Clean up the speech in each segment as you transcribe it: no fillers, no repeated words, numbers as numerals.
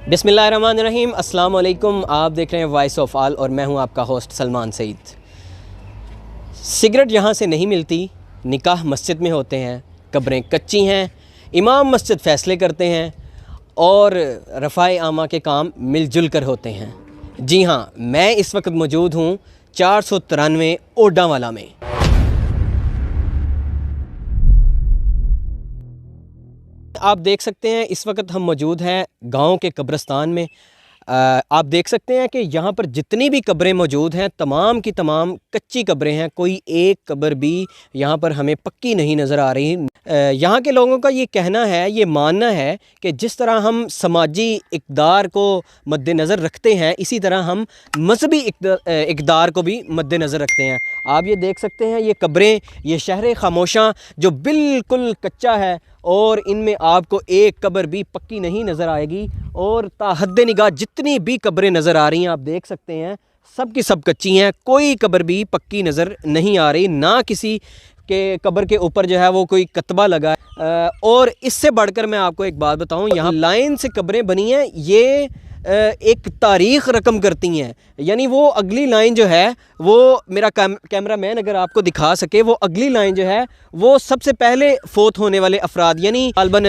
बिस्मिल्लाहिर्रहमानिर्रहीम। अस्सलाम वालेकुम। आप देख रहे हैं वॉइस ऑफ आल और मैं हूं आपका होस्ट सलमान सईद। सिगरेट यहाँ से नहीं मिलती, निकाह मस्जिद में होते हैं, कब्रें कच्ची हैं, इमाम मस्जिद फ़ैसले करते हैं और रफ़ाए आमा के काम मिलजुल कर होते हैं। जी हाँ, मैं इस वक्त मौजूद हूँ 493 ओडावाला में। आप देख सकते हैं इस वक्त हम मौजूद हैं गांव के कब्रिस्तान में। आप देख सकते हैं कि यहाँ पर जितनी भी कब्रें मौजूद हैं तमाम की तमाम कच्ची कब्रें हैं, कोई एक कब्र भी यहाँ पर हमें पक्की नहीं नज़र आ रही। यहाँ के लोगों का ये कहना है, ये मानना है कि जिस तरह हम समाजी इक़दार को मद्देनज़र रखते हैं इसी तरह हम मजहबी इक़दार को भी मद्देनज़र रखते हैं। आप ये देख सकते हैं ये कब्रें, ये शहर खामोशां जो बिल्कुल कच्चा है और इनमें आपको एक कब्र भी पक्की नहीं नज़र आएगी और ताहद्दे निगाह जितनी भी कब्रें नज़र आ रही हैं आप देख सकते हैं सब की सब कच्ची हैं, कोई कब्र भी पक्की नज़र नहीं आ रही, ना किसी के कब्र के ऊपर जो है वो कोई कतबा लगा है। और इससे बढ़कर मैं आपको एक बात बताऊं, यहाँ लाइन से कब्रें बनी हैं, ये एक तारीख़ रकम करती हैं। यानी वो अगली लाइन जो है वो मेरा कैमरा मैन अगर आपको दिखा सके, वो अगली लाइन जो है वो सबसे पहले फ़ौत होने वाले अफराद यानी गालबन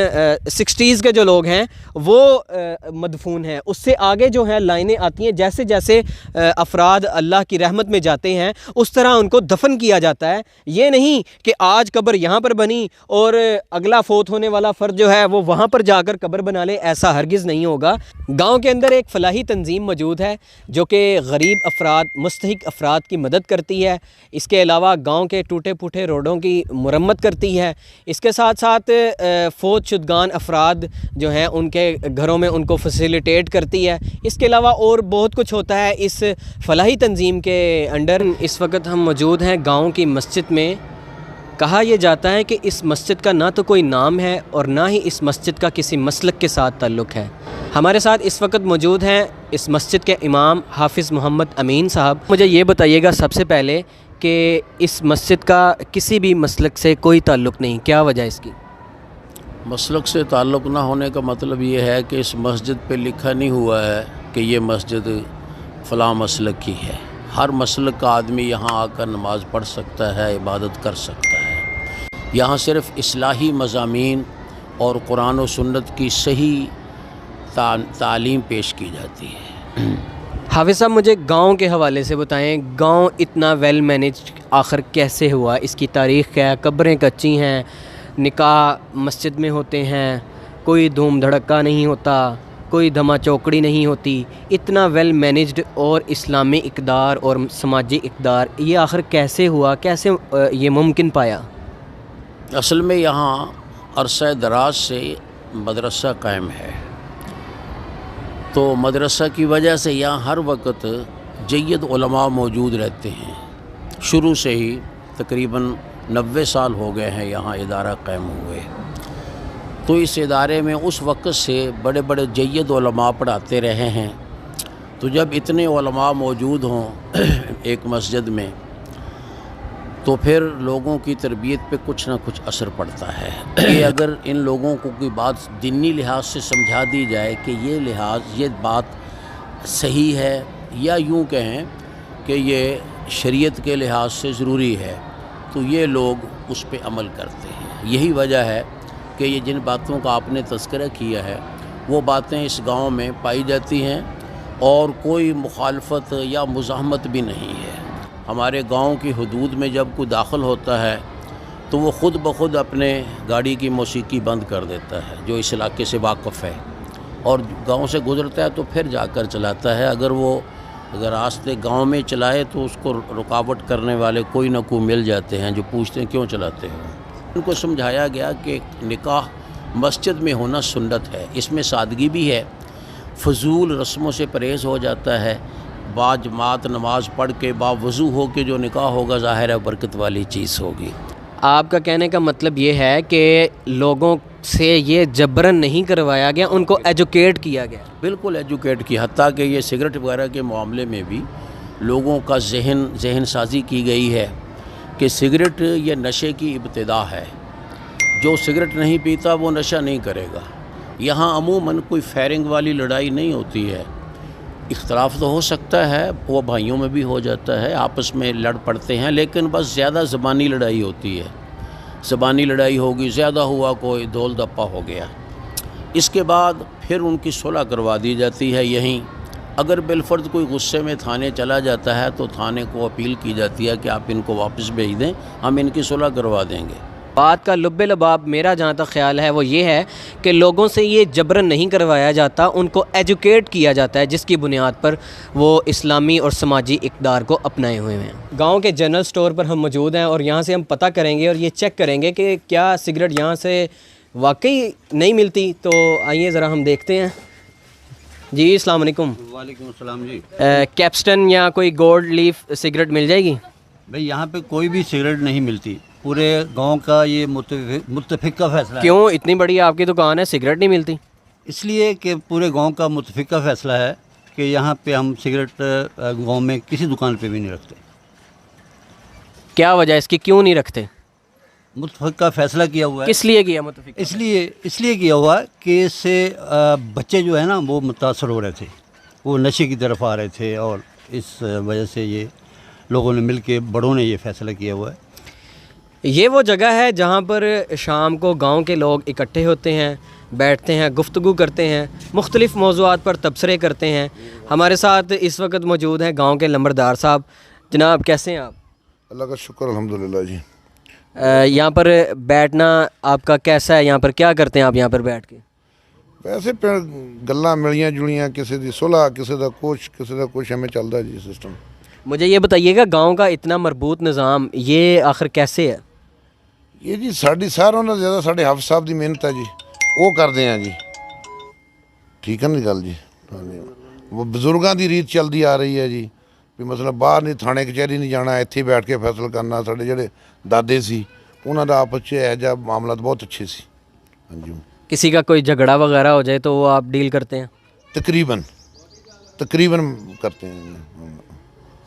60s के जो लोग हैं वो मदफून हैं। उससे आगे जो है लाइनें आती हैं, जैसे जैसे अफराद अल्लाह की रहमत में जाते हैं उस तरह उनको दफन किया जाता है। ये नहीं कि आज कब्र यहाँ पर बनी और अगला फ़ौत होने वाला फ़र्द जो है वो वहाँ पर जाकर कब्र बना ले, ऐसा हरगिज़ नहीं होगा। गाँव के अंदर एक फ़लाही तंजीम मौजूद है जो कि गरीब अफराद, मुस्तहिक अफराद की मदद करती है। इसके अलावा गांव के टूटे फूटे रोडों की मुरम्मत करती है। इसके साथ साथ फ़ौत शुदगान अफराद जो हैं उनके घरों में उनको फैसिलिटेट करती है। इसके अलावा और बहुत कुछ होता है इस फ़लाही तंजीम के अंडर। इस वक्त हम मौजूद हैं गाँव की मस्जिद में। कहा यह जाता है कि इस मस्जिद का ना तो कोई नाम है और ना ही इस मस्जिद का किसी मसलक के साथ ताल्लुक़ है। हमारे साथ इस वक्त मौजूद हैं इस मस्जिद के इमाम हाफिज़ मोहम्मद अमीन साहब। मुझे ये बताइएगा सबसे पहले कि इस मस्जिद का किसी भी मसलक से कोई ताल्लुक़ नहीं, क्या वजह इसकी? मसलक से ताल्लुक़ ना होने का मतलब ये है कि इस मस्जिद पे लिखा नहीं हुआ है कि ये मस्जिद फ़लाँ मसलक की है। हर मसलक का आदमी यहाँ आकर नमाज़ पढ़ सकता है, इबादत कर सकता है। यहाँ सिर्फ़ इस्लाही मज़ामीन और कुरान और सुन्नत की सही तालीम पेश की जाती है। हाफिज़ साहब मुझे गांव के हवाले से बताएं, गांव इतना वेल मैनेज आखिर कैसे हुआ? इसकी तारीख़ क्या है? कब्रें कच्ची हैं, निकाह मस्जिद में होते हैं, कोई धूम धड़का नहीं होता, कोई धमा चौकड़ी नहीं होती, इतना वेल मैनेज्ड और इस्लामी इक़दार और समाजी इक़दार ये आखिर कैसे हुआ, कैसे ये मुमकिन पाया? असल में यहाँ अरसा दराज से मदरसा कायम है, तो मदरसा की वजह से यहाँ हर वक्त जय्यद उलमा मौजूद रहते हैं। शुरू से ही तकरीबन 90 साल हो गए हैं यहाँ इदारा कायम हुए। तो इस इदारे में उस वक्त से बड़े बड़े जय्यद उलमा पढ़ाते रहे हैं। तो जब इतने उलमा मौजूद हों एक मस्जिद में तो फिर लोगों की तरबियत पे कुछ ना कुछ असर पड़ता है कि अगर इन लोगों को कोई बात दीनी लिहाज से समझा दी जाए कि ये बात सही है या यूँ कहें कि ये शरीयत के लिहाज से ज़रूरी है तो ये लोग उस पे अमल करते हैं। यही वजह है कि ये जिन बातों का आपने तज़किरा किया है वो बातें इस गाँव में पाई जाती हैं और कोई मुखालफत या मुज़ाहमत भी नहीं है। हमारे गांव की हदूद में जब कोई दाखिल होता है तो वो ख़ुद ब खुद अपने गाड़ी की मौसीकी बंद कर देता है जो इस इलाके से वाक़फ़ है, और गांव से गुज़रता है तो फिर जाकर चलाता है। अगर रास्ते गांव में चलाए तो उसको रुकावट करने वाले कोई ना कोई मिल जाते हैं जो पूछते हैं क्यों चलाते हो। उनको समझाया गया कि निकाह मस्जिद में होना सुन्नत है, इसमें सादगी भी है, फ़जूल रस्मों से परहेज़ हो जाता है, बाजमात नमाज पढ़ के बावज़ू हो के जो निकाह होगा ज़ाहिर है बरकत वाली चीज़ होगी। आपका कहने का मतलब ये है कि लोगों से ये जबरन नहीं करवाया गया, उनको एजुकेट किया गया? बिल्कुल एजुकेट किया, हत्ता कि ये सिगरेट वगैरह के मामले में भी लोगों का जहन साजी की गई है कि सिगरेट ये नशे की इब्तिदा है। जो सिगरेट नहीं पीता वो नशा नहीं करेगा, یہاں عموماً کوئی فائرنگ والی لڑائی نہیں ہوتی ہے. اختلاف تو ہو سکتا ہے، وہ بھائیوں میں بھی ہو جاتا ہے، آپس میں لڑ پڑتے ہیں، لیکن بس زیادہ زبانی لڑائی ہوتی ہے. زبانی لڑائی ہوگی، زیادہ ہوا، کوئی دول دپا ہو گیا، اس کے بعد پھر ان کی صلح کروا دی جاتی ہے یہیں. اگر بالفرض کوئی غصے میں تھانے چلا جاتا ہے تو تھانے کو اپیل کی جاتی ہے کہ آپ ان کو واپس بھیج دیں، ہم ان کی صلح کروا دیں گے. بات کا لب لباب میرا جہاں تک خیال ہے وہ یہ ہے کہ لوگوں سے یہ جبرن نہیں کروایا جاتا، ان کو ایجوکیٹ کیا جاتا ہے، جس کی بنیاد پر وہ اسلامی اور سماجی اقدار کو اپنائے ہوئے ہیں. گاؤں کے جنرل سٹور پر ہم موجود ہیں اور یہاں سے ہم پتہ کریں گے اور یہ چیک کریں گے کہ کیا سگریٹ یہاں سے واقعی نہیں ملتی. تو آئیے ذرا ہم دیکھتے ہیں. جی السلام علیکم. وعلیکم السلام. جی کیپسٹن یا کوئی گولڈ لیف سگریٹ مل جائے گی؟ بھائی یہاں پہ کوئی بھی سگریٹ نہیں ملتی، پورے گاؤں کا یہ متفق کا فیصلہ ہے. کیوں اتنی بڑی آپ کی دکان ہے، سگریٹ نہیں ملتی؟ اس لیے کہ پورے گاؤں کا متفق کا فیصلہ ہے کہ یہاں پہ ہم سگریٹ گاؤں میں کسی دکان پہ بھی نہیں رکھتے. کیا وجہ اس کی، کیوں نہیں رکھتے؟ متفق کا فیصلہ کیا ہوا ہے. کس لیے کیا متفق؟ اس لیے کیا ہوا کہ اس سے بچے جو ہے نا وہ متاثر ہو رہے تھے، وہ نشے کی طرف آ رہے تھے، اور اس وجہ سے یہ لوگوں نے مل کے، بڑوں نے یہ فیصلہ کیا ہوا ہے. یہ وہ جگہ ہے جہاں پر شام کو گاؤں کے لوگ اکٹھے ہوتے ہیں، بیٹھتے ہیں، گفتگو کرتے ہیں، مختلف موضوعات پر تبصرے کرتے ہیں. ہمارے ساتھ اس وقت موجود ہیں گاؤں کے لمبردار صاحب. جناب کیسے ہیں آپ؟ اللہ کا شکر الحمدللہ. جی یہاں پر بیٹھنا آپ کا کیسا ہے؟ یہاں پر کیا کرتے ہیں آپ یہاں پر بیٹھ کے؟ ویسے گلاں ملیاں جڑیاں، کسی دی صلح، کسی دا کچھ ہمیں چلتا جی سسٹم. مجھے یہ بتائیے گا گاؤں کا اتنا مربوط نظام یہ آخر کیسے ہے؟ یہ جی ساری ساروں نال زیادہ ساڈے حافظ صاحب دی محنت ہے جی، وہ کرتے ہیں جی. ٹھیک ہے نا گل جی. وہ بزرگاں دی ریت چلتی آ رہی ہے جی، بھی مطلب باہر نہیں، تھانے کچہری نہیں جانا، اتنے بیٹھ کے فیصلہ کرنا. ساڈے جڑے دادے سی انہاں دا آپس چ جا معاملات بہت اچھے سی. ہاں جی. کسی کا کوئی جھگڑا وغیرہ ہو جائے تو وہ آپ ڈیل کرتے ہیں؟ تقریباً کرتے ہیں.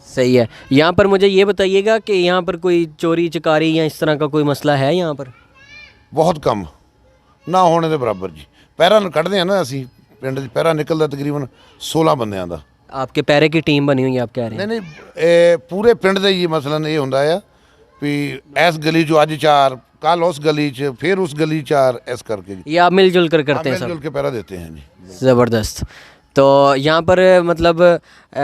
صحیح ہے. یہاں پر مجھے یہ بتائیے گا کہ یہاں پر کوئی چوری چکاری یا اس طرح کا کوئی مسئلہ ہے یہاں پر؟ بہت کم، نہ ہونے دے برابر جی. پیرا کھڑتے ہیں نا اسی پنڈ پیرا نکلتا تقریباً 16 بندیاں دا. آپ کے پیرے کی ٹیم بنی ہوئی ہے آپ کہہ رہے ہیں؟ نہیں پورے پنڈ دے. مثلاً یہ ہوتا ہے بھی اس گلی چو اج 4، کل اس گلی چ، پھر اس گلی 4، ایس کر کے جی. یہ آپ مل جل کر کرتے ہیں؟ مل جل کے پیرا دیتے ہیں جی. زبردست. تو یہاں پر مطلب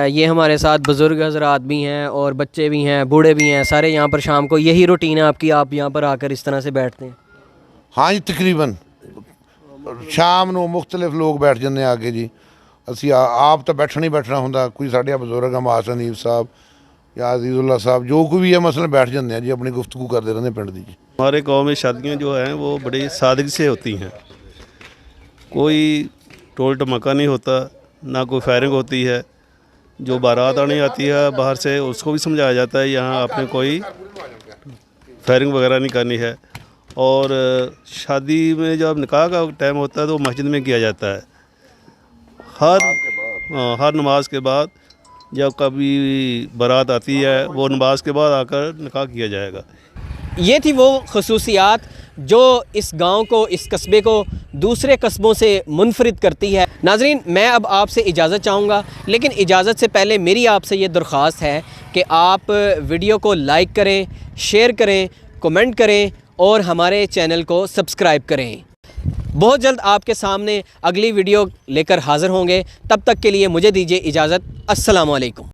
یہ ہمارے ساتھ بزرگ حضرات بھی ہیں اور بچے بھی ہیں، بوڑھے بھی ہیں، سارے یہاں پر شام کو یہی روٹین ہے آپ کی؟ آپ یہاں پر آ کر اس طرح سے بیٹھتے ہیں؟ ہاں جی تقریباً شام نو مختلف لوگ بیٹھ جانے آ کے جی. اسی آپ تو بیٹھنا ہی بیٹھنا ہوں. کوئی ساڈے بزرگ عماس حنیف صاحب یا عزیز اللہ صاحب جو کوئی بھی ہے مثلا بیٹھ جاتے ہیں جی، اپنی گفتگو کرتے رہتے ہیں پنڈ دی. ہمارے گاؤں میں شادیاں جو ہیں وہ بڑی سادگی سے ہوتی ہیں. کوئی ٹول ٹمکا نہیں ہوتا، نہ کوئی فائرنگ ہوتی ہے. جو بارات آنے آتی ہے باہر سے اس کو بھی سمجھایا جاتا ہے یہاں آپ نے کوئی فائرنگ وغیرہ نہیں کرنی ہے. اور شادی میں جب نکاح کا ٹائم ہوتا ہے تو مسجد میں کیا جاتا ہے. ہر نماز کے بعد جب کبھی بارات آتی ہے وہ نماز کے بعد آ کر نکاح کیا جائے گا. یہ تھی وہ خصوصیات جو اس گاؤں کو، اس قصبے کو دوسرے قصبوں سے منفرد کرتی ہے. ناظرین میں اب آپ سے اجازت چاہوں گا، لیکن اجازت سے پہلے میری آپ سے یہ درخواست ہے کہ آپ ویڈیو کو لائک کریں، شیئر کریں، کمنٹ کریں اور ہمارے چینل کو سبسکرائب کریں. بہت جلد آپ کے سامنے اگلی ویڈیو لے کر حاضر ہوں گے. تب تک کے لیے مجھے دیجیے اجازت. السلام علیکم.